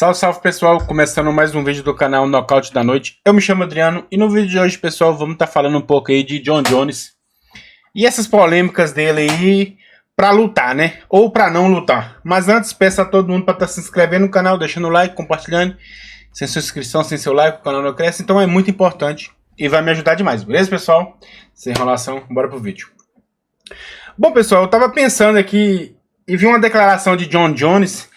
Salve, salve pessoal, começando mais um vídeo do canal Nocaute da Noite. Eu me chamo Adriano e no vídeo de hoje, pessoal, vamos estar falando um pouco aí de Jon Jones e essas polêmicas dele aí pra lutar, né? Ou pra não lutar. Mas antes, peço a todo mundo pra estar se inscrevendo no canal, deixando o like, compartilhando. Sem sua inscrição, sem seu like, o canal não cresce, então é muito importante e vai me ajudar demais, beleza, pessoal? Sem enrolação, bora pro vídeo. Bom, pessoal, eu tava pensando aqui e vi uma declaração de Jon Jones,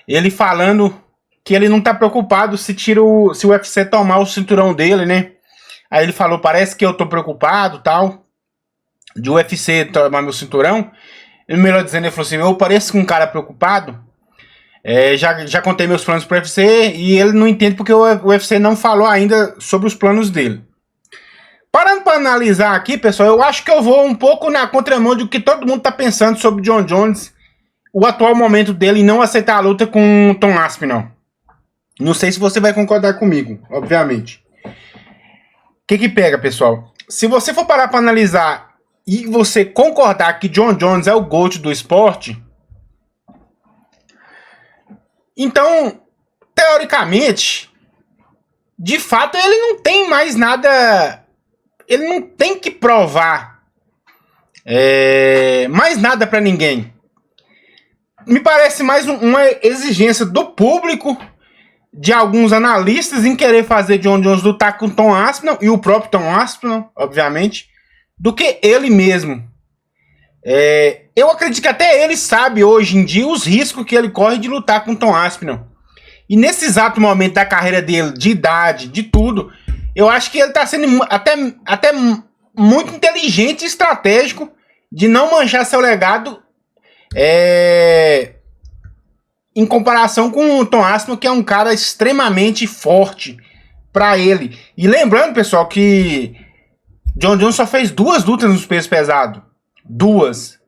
ele falando que ele não tá preocupado se o UFC tomar o cinturão dele, né? Aí ele falou, parece que eu tô preocupado, tal, de o UFC tomar meu cinturão. Ele, melhor dizendo, ele falou assim, eu pareço um cara preocupado. Já contei meus planos pro UFC e ele não entende porque o UFC não falou ainda sobre os planos dele. Parando para analisar aqui, pessoal, eu acho que eu vou um pouco na contramão do que todo mundo tá pensando sobre Jon Jones, o atual momento dele, e não aceitar a luta com Tom Aspinall. Não sei se você vai concordar comigo, obviamente. O que pega, pessoal? Se você for parar para analisar e você concordar que Jon Jones é o GOAT do esporte, então, teoricamente, de fato, ele não tem mais nada, ele não tem que provar mais nada para ninguém. Me parece mais uma exigência do público, de alguns analistas, em querer fazer Jon Jones lutar com Tom Aspinall, e o próprio Tom Aspinall, obviamente, do que ele mesmo. Eu acredito que até ele sabe hoje em dia os riscos que ele corre de lutar com Tom Aspinall. E nesse exato momento da carreira dele, de idade, de tudo, eu acho que ele está sendo até muito inteligente e estratégico de não manchar seu legado em comparação com o Tom Aspinall, que é um cara extremamente forte para ele. E lembrando, pessoal, que Jon Jones só fez 2 lutas nos pesos pesados. 2.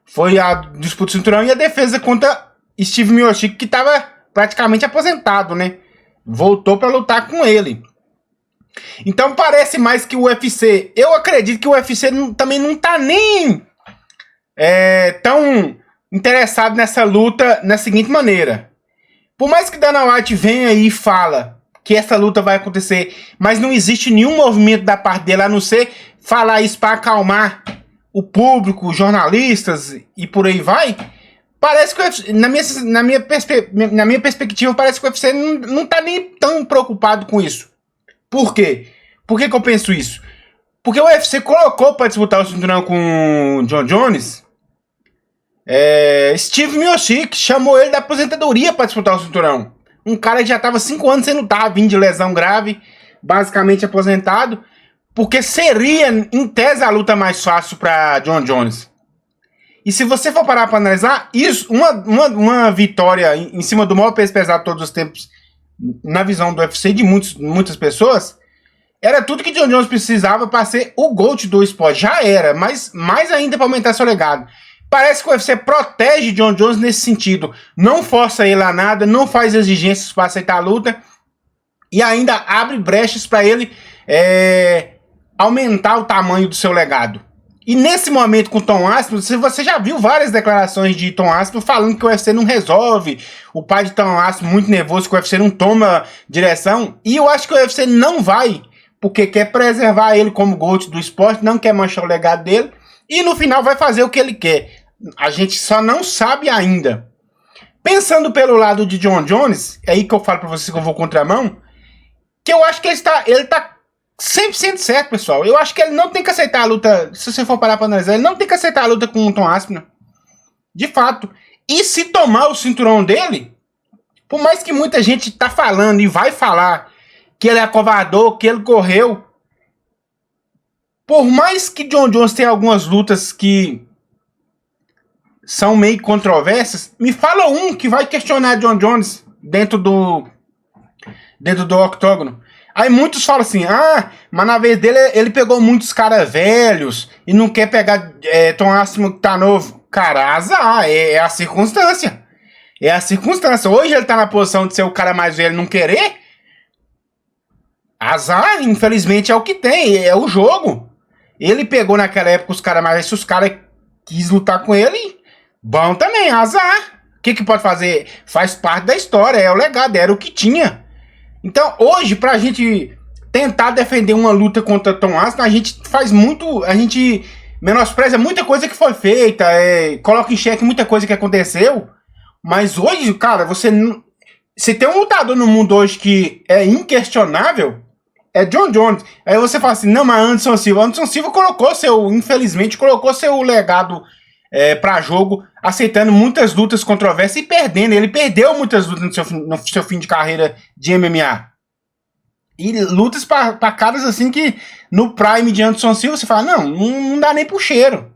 Foi a disputa do cinturão e a defesa contra Steve Miocic, que estava praticamente aposentado, né? Voltou para lutar com ele. Então parece mais que o UFC... Eu acredito que o UFC também não tá nem tão interessado nessa luta na seguinte maneira. Por mais que Dana White venha aí e fala que essa luta vai acontecer, mas não existe nenhum movimento da parte dele, a não ser falar isso para acalmar o público, os jornalistas e por aí vai, parece que o UFC, na minha perspectiva, parece que o UFC não tá nem tão preocupado com isso. Por quê? Por que eu penso isso? Porque o UFC colocou para disputar o cinturão com Jon Jones Steve Miocic, chamou ele da aposentadoria para disputar o cinturão. Um cara que já estava 5 anos sem lutar, vindo de lesão grave, basicamente aposentado, porque seria, em tese, a luta mais fácil para Jon Jones. E se você for parar para analisar, isso, uma vitória em cima do maior peso pesado de todos os tempos, na visão do UFC de muitas pessoas, era tudo que Jon Jones precisava para ser o GOAT do esporte. Já era, mas mais ainda para aumentar seu legado. Parece que o UFC protege Jon Jones nesse sentido. Não força ele a nada, não faz exigências para aceitar a luta e ainda abre brechas para ele aumentar o tamanho do seu legado. E nesse momento com o Tom Aspinall, você já viu várias declarações de Tom Aspinall falando que o UFC não resolve, o pai de Tom Aspinall muito nervoso que o UFC não toma direção, e eu acho que o UFC não vai, porque quer preservar ele como GOAT do esporte, não quer manchar o legado dele, e no final vai fazer o que ele quer. A gente só não sabe ainda. Pensando pelo lado de Jon Jones, é aí que eu falo pra vocês que eu vou contramão, que eu acho que ele tá 100% certo, pessoal. Eu acho que ele não tem que aceitar a luta, se você for parar pra analisar, ele não tem que aceitar a luta com o Tom Aspinall. De fato. E se tomar o cinturão dele, por mais que muita gente tá falando e vai falar que ele é acovardou, que ele correu, por mais que Jon Jones tenha algumas lutas que são meio controversas, me fala um que vai questionar Jon Jones dentro do octógono. Aí muitos falam assim, mas na vez dele ele pegou muitos caras velhos e não quer pegar Tom Aspinall que tá novo. Cara, azar, é a circunstância. É a circunstância. Hoje ele tá na posição de ser o cara mais velho e não querer. Azar, infelizmente, é o que tem, é o jogo. Ele pegou naquela época os caras mais velhos, se os caras quis lutar com ele, bom também, azar. O que pode fazer? Faz parte da história, é o legado, era o que tinha. Então, hoje, pra gente tentar defender uma luta contra Tom Aspinall, a gente faz muito, a gente menospreza muita coisa que foi feita, coloca em xeque muita coisa que aconteceu, mas hoje, cara, você tem um lutador no mundo hoje que é inquestionável, é John Jones. Aí você fala assim, não, mas Anderson Silva infelizmente, colocou seu legado pra jogo, aceitando muitas lutas controversas e perdendo. Ele perdeu muitas lutas no seu fim de carreira de MMA. E lutas pra caras assim que no prime de Anderson Silva você fala, não dá nem pro cheiro.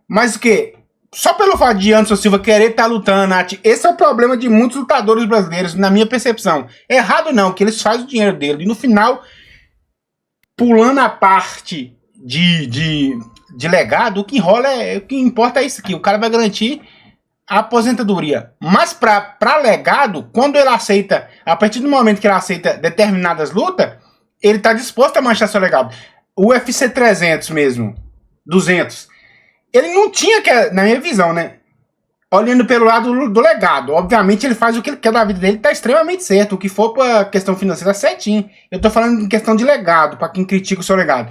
Mas o que? Só pelo fato de Anderson Silva querer estar lutando, Nath, esse é o problema de muitos lutadores brasileiros, na minha percepção. Errado não, que eles fazem o dinheiro dele. E no final, pulando a parte de legado, o que rola o que importa é isso aqui. O cara vai garantir a aposentadoria. Mas pra legado, quando ele aceita, a partir do momento que ele aceita determinadas lutas, ele tá disposto a manchar seu legado. O UFC 300 mesmo, 200, ele não tinha que, na minha visão, né? Olhando pelo lado do legado, obviamente ele faz o que ele quer da vida dele, tá extremamente certo. O que for pra questão financeira, certinho. Eu tô falando em questão de legado, pra quem critica o seu legado.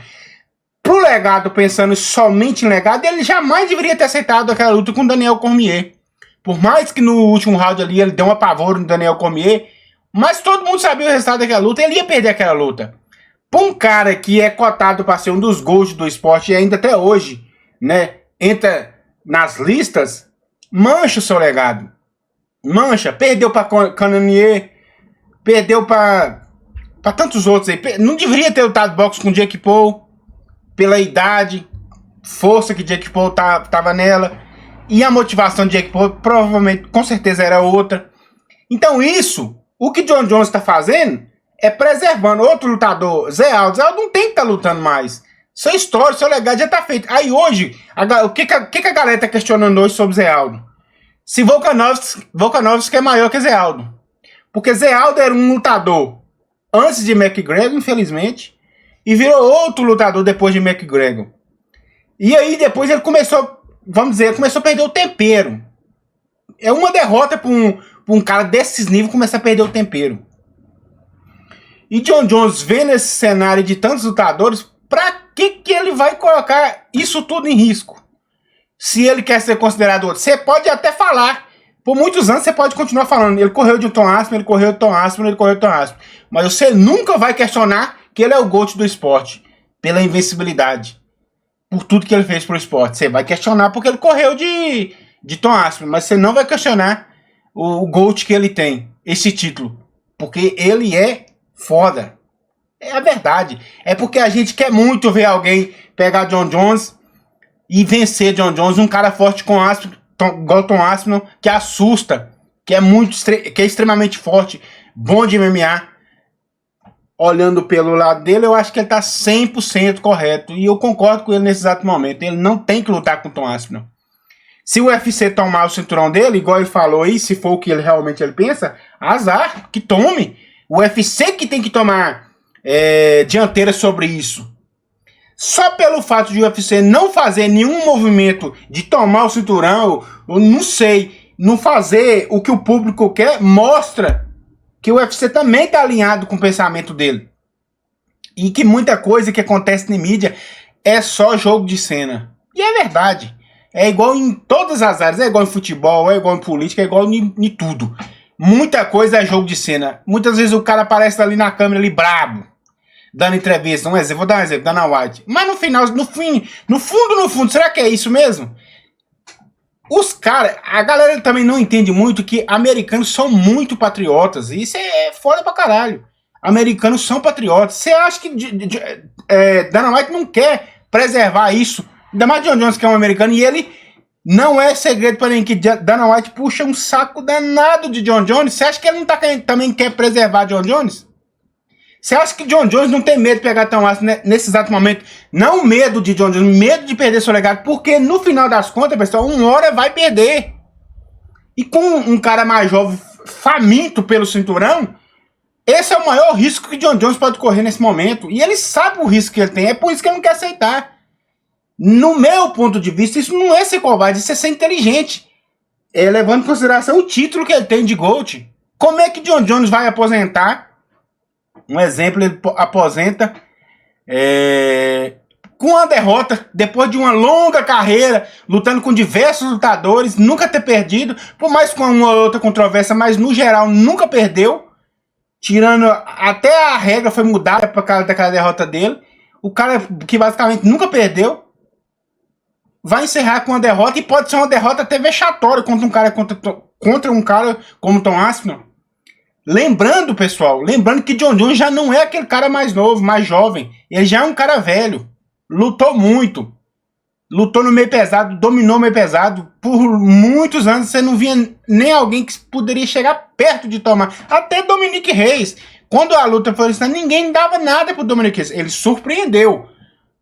Pro legado, pensando somente em legado, ele jamais deveria ter aceitado aquela luta com o Daniel Cormier. Por mais que no último round ali ele deu um apavoro no Daniel Cormier, mas todo mundo sabia o resultado daquela luta, ele ia perder aquela luta. Pra um cara que é cotado para ser um dos GOATs do esporte e ainda até hoje, né, entra nas listas, mancha o seu legado. Mancha, perdeu pra Cannonier, perdeu pra tantos outros aí. Não deveria ter lutado boxe com Jake Paul, pela idade, força que Jake Paul tava nela. E a motivação de Jake Paul provavelmente, com certeza, era outra. Então isso, o que John Jones está fazendo é preservando outro lutador, Zé Aldo. Zé Aldo não tem que estar lutando mais. Sua história, seu legado já está feito. Aí hoje, o que a galera está questionando hoje sobre Zé Aldo? Se Volkanovski é maior que Zé Aldo. Porque Zé Aldo era um lutador antes de McGregor, infelizmente, e virou outro lutador depois de McGregor. E aí depois ele começou... Vamos dizer, começou a perder o tempero. É uma derrota para um cara desses níveis começar a perder o tempero. E John Jones vendo esse cenário de tantos lutadores, para que ele vai colocar isso tudo em risco? Se ele quer ser considerado outro. Você pode até falar. Por muitos anos você pode continuar falando. Ele correu de Tom Aspinall, ele correu de Tom Aspinall, ele correu de Tom Aspinall. Mas você nunca vai questionar que ele é o GOAT do esporte. Pela invencibilidade. Por tudo que ele fez pro esporte. Você vai questionar porque ele correu de Tom Aspinall, mas você não vai questionar o GOAT que ele tem, esse título. Porque ele é foda. É a verdade. É porque a gente quer muito ver alguém pegar John Jones e vencer John Jones, um cara forte com Aspinall, igual Tom Aspinall, que assusta, que é extremamente forte, bom de MMA. Olhando pelo lado dele, eu acho que ele tá 100% correto. E eu concordo com ele nesse exato momento. Ele não tem que lutar com o Tom Aspinall. Se o UFC tomar o cinturão dele, igual ele falou aí, se for o que ele realmente pensa, azar, que tome. O UFC que tem que tomar dianteira sobre isso. Só pelo fato de o UFC não fazer nenhum movimento de tomar o cinturão, eu não sei, não fazer o que o público quer, mostra que o UFC também está alinhado com o pensamento dele. E que muita coisa que acontece na mídia é só jogo de cena. E é verdade. É igual em todas as áreas. É igual em futebol, é igual em política, é igual em tudo. Muita coisa é jogo de cena. Muitas vezes o cara aparece ali na câmera, ali brabo, dando entrevista. Vou dar um exemplo, Dana White. Mas no final, no fundo, será que é isso mesmo? Os caras, a galera também não entende muito que americanos são muito patriotas. E isso é foda pra caralho. Americanos são patriotas. Você acha que Dana White não quer preservar isso? Ainda mais John Jones, que é um americano, e ele não é segredo para ninguém que Dana White puxa um saco danado de John Jones. Você acha que ele não também quer preservar John Jones? Você acha que John Jones não tem medo de pegar Tom Aspinall nesse exato momento? Não medo de John Jones, medo de perder seu legado, porque no final das contas, pessoal, uma hora vai perder. E com um cara mais jovem, faminto pelo cinturão, esse é o maior risco que John Jones pode correr nesse momento. E ele sabe o risco que ele tem, é por isso que ele não quer aceitar. No meu ponto de vista, isso não é ser covarde, isso é ser inteligente. levando em consideração o título que ele tem de GOAT. Como é que John Jones vai aposentar? Um exemplo, ele aposenta com uma derrota, depois de uma longa carreira, lutando com diversos lutadores, nunca ter perdido, por mais com uma ou outra controvérsia, mas no geral nunca perdeu, tirando, até a regra foi mudada por causa daquela derrota dele. O cara que basicamente nunca perdeu, vai encerrar com uma derrota, e pode ser uma derrota até vexatória contra um cara como Tom Aspinall. Lembrando, pessoal, que John Jones já não é aquele cara mais novo, mais jovem. Ele já é um cara velho. Lutou muito. Lutou no meio pesado, dominou o meio pesado. Por muitos anos você não via nem alguém que poderia chegar perto de tomar. Até Dominic Reyes. Quando a luta foi assim, ninguém dava nada pro Dominic Reyes. Ele surpreendeu.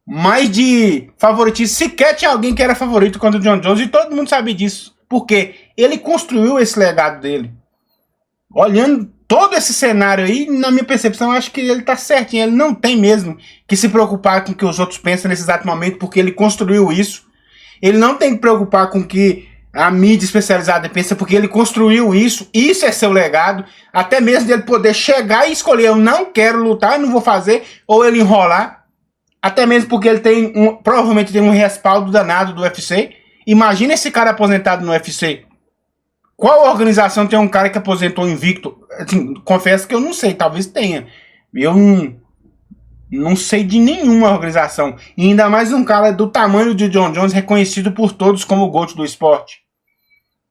Mas de favoritismo, sequer tinha alguém que era favorito contra o John Jones. E todo mundo sabia disso. Porque ele construiu esse legado dele. Olhando todo esse cenário aí, na minha percepção, eu acho que ele tá certinho. Ele não tem mesmo que se preocupar com o que os outros pensam nesse exato momento, porque ele construiu isso. Ele não tem que preocupar com o que a mídia especializada pensa, porque ele construiu isso. Isso é seu legado. Até mesmo dele poder chegar e escolher, eu não quero lutar, eu não vou fazer, ou ele enrolar. Até mesmo porque ele tem provavelmente tem um respaldo danado do UFC. Imagina esse cara aposentado no UFC. Qual organização tem um cara que aposentou invicto? Assim, confesso que eu não sei, talvez tenha. Eu não sei de nenhuma organização. E ainda mais um cara do tamanho de John Jones, reconhecido por todos como o GOAT do esporte.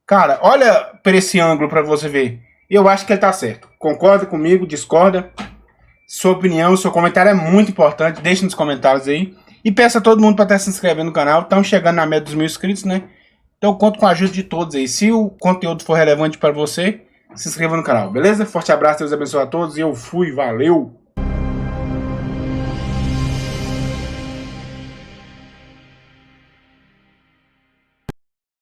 Cara, olha para esse ângulo para você ver. Eu acho que ele tá certo. Concorda comigo? Discorda? Sua opinião, seu comentário é muito importante. Deixe nos comentários aí. E peço a todo mundo para estar se inscrevendo no canal. Estamos chegando na meta dos 1000 inscritos, né? Então eu conto com a ajuda de todos aí. Se o conteúdo for relevante para você, se inscreva no canal, beleza? Forte abraço, Deus abençoe a todos e eu fui, valeu!